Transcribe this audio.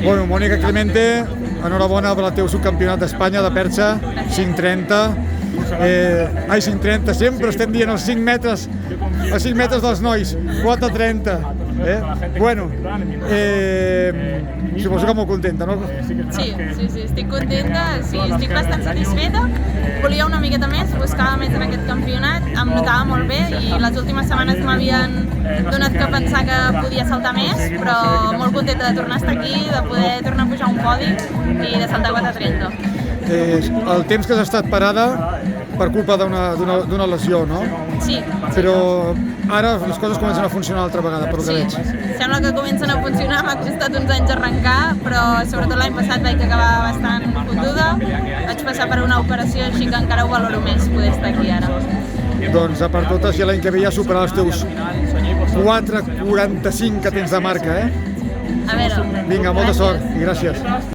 Bueno, Mònica Clemente, enhorabona per el teu subcampionat d'Espanya de perxa, 5.30. 5.30, sempre estem dient els 5 metres dels nois, 4.30. Bueno, suposo que molt contenta, no? Sí, estic contenta, sí, estic bastant satisfeta. Volia una miqueta més, buscava més en aquest campionat, em notava molt bé i les últimes setmanes m'havien donat que pensar que podia saltar més, però molt contenta de tornar a estar aquí, de poder tornar a pujar un podi i de saltar 4.30. El temps que has estat parada per culpa d'una lesió, no? Sí. Però ara les coses comencen a funcionar altra vegada, per lo que veig. Sembla que comencen a funcionar, m'ha costat uns anys arrencar, però sobretot l'any passat vaig acabar bastant fotuda, vaig passar per una operació, així que encara ho valoro més poder estar aquí ara. Doncs a part totes, ja l'any que ve ja superar els teus 4.45 que tens de marca, A veure. Vinga, molta sort i gràcies.